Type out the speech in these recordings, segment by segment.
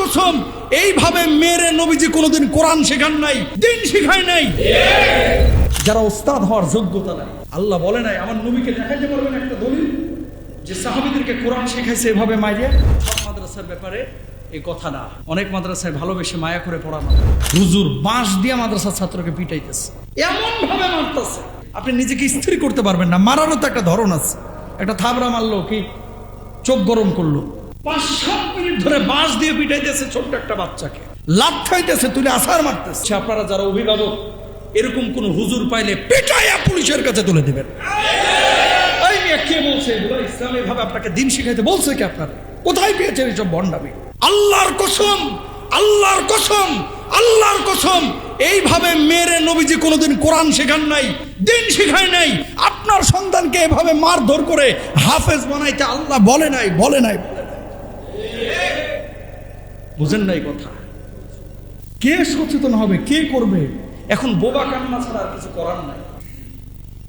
কসম, এইভাবে মেরে নবীজি কোনোদিন কোরআন শেখান নাই, দিন শিখায় নাই। যারা ওস্তাদ হওয়ার যোগ্যতা নাই, আল্লাহ বলে নাই আমার নবীকে দেখাইতে পারবেন একটা দলিল যে সাহাবীদেরকে কোরআন শেখাইছে এভাবে মাইরিয়া? সব মাদ্রাসার ব্যাপারে এই কথা না। অনেক মাদ্রাসায় ভালোবেসে মায়া করে পড়ানো, হুজুর বাঁশ দিয়ে মাদ্রাসার ছাত্রকে পিটাইতেছে, এমন ভাবে মারতেছে আপনি নিজেকে স্থির করতে পারবেন না। মারারও তো একটা ধরন আছে। একটা থাবড়া মারলো কি চোখ গরম করলো, 5-7 মিনিট ধরে বাঁশ দিয়ে পিটাইতেছে ছোট্ট একটা বাচ্চাকে, লাথ খাইতেছে, তুলে আছাড় মারতেছে। আপনারা যারা অভিভাবক এরকম কোন হুজুর পাইলে পিটাইয়া পুলিশের কাছে তুলে দিবেন। কে বলছে এগুলো? ইসলামী ভাবে আপনাকে দিন শিখাইতে বলছে কি? আপনারা কোথায় পেয়েছেন এইসব ভণ্ডামি? আল্লাহর কসম, আল্লাহর কসম, আল্লাহর কসম, এইভাবে মেরে নবীজি কোনোদিন কোরআন শেখান নাই, দিন শিখায় নাই। আপনার সন্তানকে এভাবে মারধর করে হাফেজ বানাইতে আল্লাহ বলে নাই, বলে নাই, বলে নাই। বুঝেন নাই কথা? কে সচেতন হবে, কে করবে? এখন বোবা কান্না ছাড়া আর কিছু করার নাই।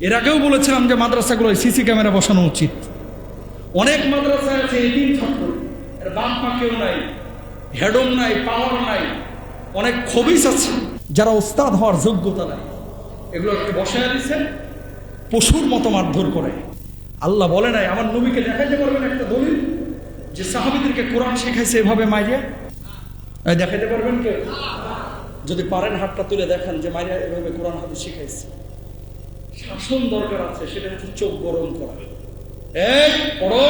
এর আগেও বলেছিলাম যে মাদ্রাসাগুলোয় সিসি ক্যামেরা বসানো উচিত। অনেক মাদ্রাসায় আছে এতিম ছাত্র, এর বাপ মা কেউ নাই, হেডম নাই, পাওয়ার নাই, অনেক খবিস আছে যারা ওস্তাদ হওয়ার যোগ্যতা নাই, এগুলোকে বসায় দিচ্ছেন, পশুর মতো মারধর করে। আল্লাহ বলে নাই আমার নবীকে দেখাইতে পারবেন একটা দলিল যে সাহাবীদেরকে কোরআন শেখাইছে এভাবে মাইরিয়া? দেখাইতে পারবেন কে? যদি পারেন হাতটা তুলে দেখান যে মাইরিয়া এভাবে কোরআন হাদিস শিখাইছে। শাসন দরকার আছে, সেটা হচ্ছে চোখ গরম করা। পড়ো,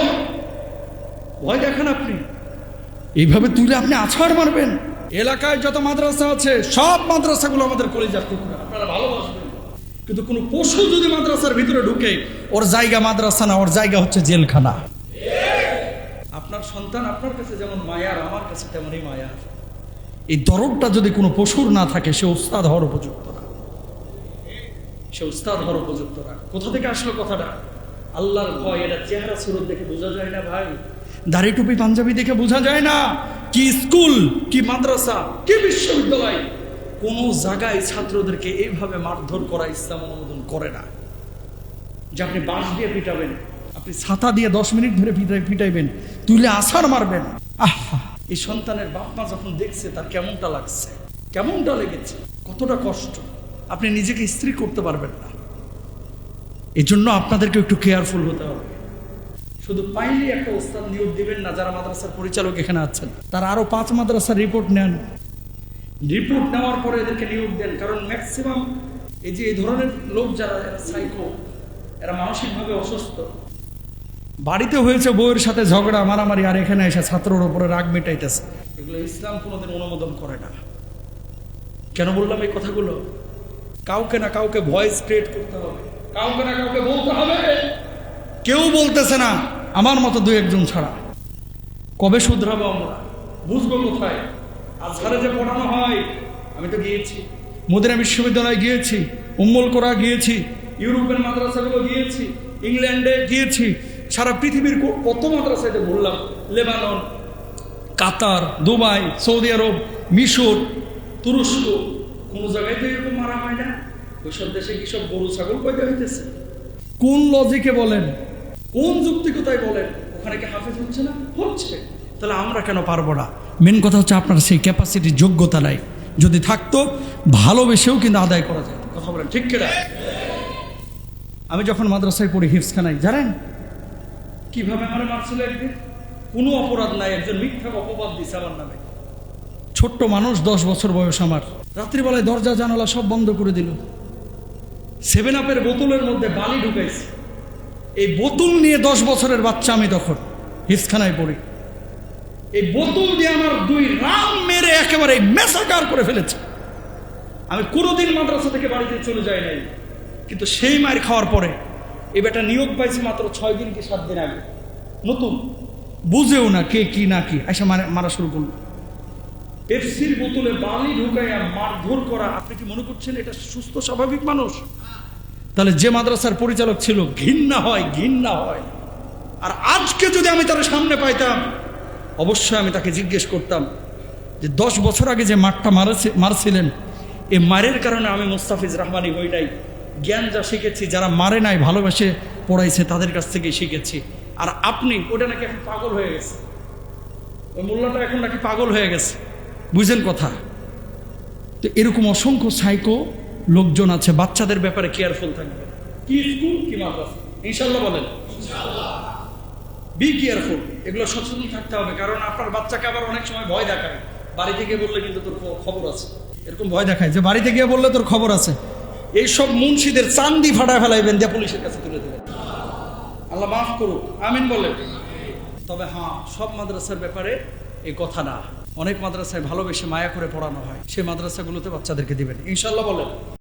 ভয় দেখান আপনি, এইভাবে তুলে আপনি আছাড় মারবেন। এলাকায় যত মাদ্রাসা আছে সব মাদ্রাসাগুলো আমাদের কলিজার টুকরা, আপনারা ভালোবাসবেন। কিন্তু কোনো পশু যদি মাদ্রাসার ভিতরে ঢুকে, ওর জায়গা মাদ্রাসা না, ওর জায়গা হচ্ছে জেলখানা। আপনার সন্তান আপনার কাছে যেমন মায়ার, আমার কাছে তেমনই মায়ার। এই দরদটা যদি কোনো পশুর না থাকে, সে উস্তাদ হওয়ার উপযুক্ত না, সে উস্তাদ হওয়ার উপযুক্ত না। কোথা থেকে আসলো কথাটা? আল্লাহর ভয়। এটা চেহারা সুরত দেখে বোঝা যায় না ভাই, দাড়ি টুপি পাঞ্জাবি দেখে বোঝা যায় না। কি স্কুল, কি মাদ্রাসা, কি বিশ্ববিদ্যালয়, কোন জায়গায় ছাত্রদেরকে এইভাবে মারধর করা ইসলাম অনুমোদন করে না। যে আপনি বাঁশ দিয়ে পিটাবেন, আপনি ছাতা দিয়ে 10 মিনিট ধরে পিটাইবেন, তুলে আছাড় মারবেন। আহা, এই সন্তানের বাপ মা যখন দেখছে তার কেমনটা লাগছে, কেমনটা লেগেছে, কতটা কষ্ট, আপনি নিজেকে স্থির করতে পারবেন না। এই জন্য আপনাদেরকে একটু কেয়ারফুল হতে হবে। শুধু পাইলে একটা ওস্তাদ নিয়োগ দিবেন না। যারা মাদ্রাসার পরিচালক এখানে আছেন, তারা আরো 5 মাদ্রাসার রিপোর্ট নেন, রিপোর্ট নেওয়ার পরে এদেরকে নিয়োগ দেন। কারণ ম্যাক্সিমাম এই ধরনের লোক যারা, এরা সাইকো, এরা মানসিকভাবে অসুস্থ। বাড়িতে হয়েছে বউয়ের সাথে ঝগড়া মারামারি, আর এখানে এসে ছাত্রের উপরে রাগ মেটাইতেছে। এগুলো ইসলাম কোনোদিন অনুমোদন করে না। কেন বললাম এই কথাগুলো? কাউকে না কাউকে ভয়েস ক্রিয়েট করতে হবে, কাউকে না কাউকে বলতে হবে। কেউ বলতেছে না, আমার মতো 2-1 ছাড়া। কবে শুধরাবো আমরা? বুঝবো কোথায়? আজহারে যে পড়ানো হয়, আমি তো গিয়েছি, মদিনা বিশ্ববিদ্যালয়ে গিয়েছি, উম্মুল কোরা গিয়েছি, ইউরোপের মাদ্রাসাগুলো গিয়েছি, ইংল্যান্ডে গিয়েছি, সারা পৃথিবীর কত মাদ্রাসাতে ঘুরলাম। লেবানন, কাতার, দুবাই, সৌদি আরব, মিশর, তুরস্ক, কোন জায়গায় তো এরকম মারা হয় না। ওইসব দেশে কি সব গরু ছাগল পয়দা হইতেছে? কোন লজিকে বলেন, কোন যুক্তিকতায় বলেন ওখানে কি হাফেজ হচ্ছে না? হচ্ছে। তাহলে আমরা কেন পারবো না? মেন কথা হচ্ছে আপনার সেই ক্যাপাসিটি, যোগ্যতা নাই। যদি থাকতো ভালোবেসেও কিন্তু আদায় করা যায়। কথা বলেন ঠিক কিনা? আমি যখন মাদ্রাসায় পড়ি হিফজখানায়, জানেন কিভাবে আমার মারছিল একদিন? কোনো অপরাধ নাই, একজন মিথ্যা অপবাদ দিছে আমার নামে। ছোট্ট মানুষ, 10 বছর বয়স আমার, রাত্রিবেলায় দরজা জানালা সব বন্ধ করে দিল। 7 আপের বোতলের মধ্যে বালি ঢুকাইছে। এই বোতল নিয়ে 10 বছরের বাচ্চা আমি তখন হিফজখানায় পড়ি। এই বোতল দিয়ে আমার 2 রাম মেরে একেবারে মেসাকার করে ফেলেছে। আমি কোনোদিন মাদ্রাসা থেকে বাড়িতে চলে যাই নাই, কিন্তু সেই মার খাওয়ার পরে এই বেটা নিয়োগ পাইছে মাত্র 6 দিন কি 7 দিন আগে, নতুন, বুঝেও না কে কি না কি, এসে মারা শুরু করলো। পেপসির বোতলে বালি ঢুকাইয়া মারধর করা, আপনি কি মনে করছেন এটা সুস্থ স্বাভাবিক মানুষ? তাহলে যে মাদ্রাসার পরিচালক ছিল, ঘৃণা হয়, ঘৃণা হয়। আর আজকে যদি আমি তার সামনে পাইতাম, অবশ্যই আমি তাকে জিজ্ঞেস করতাম যে 10 বছর আগে যে মারটা মারছিলেন, এই মারের কারণে আমি মুস্তাফিজ রহমানি হই নাই। জ্ঞান যা শিখেছি, যারা মারে নাই ভালোবেসে পড়াইছে তাদের কাছ থেকেই শিখেছি। আর আপনি ওটা নাকি এখন পাগল হয়ে গেছে, ওই মোল্লাটা এখন নাকি পাগল হয়ে গেছে, বুঝেন কথা। তো এরকম অসংখ্য সাইকো লোকজন আছে। বাচ্চাদের ব্যাপারে কেয়ারফুল থাকবে। কি স্কুল কি মাদ্রাসা, ইনশাল্লাহ বলেন, বি কেয়ারফুল। এগুলো সচেতন থাকতে হবে, কারণ আপনার বাচ্চাকে আবার অনেক সময় ভয় দেখায়, বাড়িতে গিয়ে বললে কিন্তু তোর খবর আছে, এরকম ভয় দেখায় যে বাড়িতে গিয়ে বললে তোর খবর আছে। এইসব মুন্সিদের চান্দি ফাটায় ফেলাইবেন, দিয়ে পুলিশের কাছে তুলে দেবেন। আল্লাহ মাফ করুক, আমিন বলেন। তবে হ্যাঁ, সব মাদ্রাসার ব্যাপারে এই কথা না। অনেক মাদ্রাসায় ভালোবেসে মায়া করে পড়ানো হয়, সেই মাদ্রাসাগুলোতে বাচ্চাদেরকে দিবেন, ইনশাল্লাহ বলেন।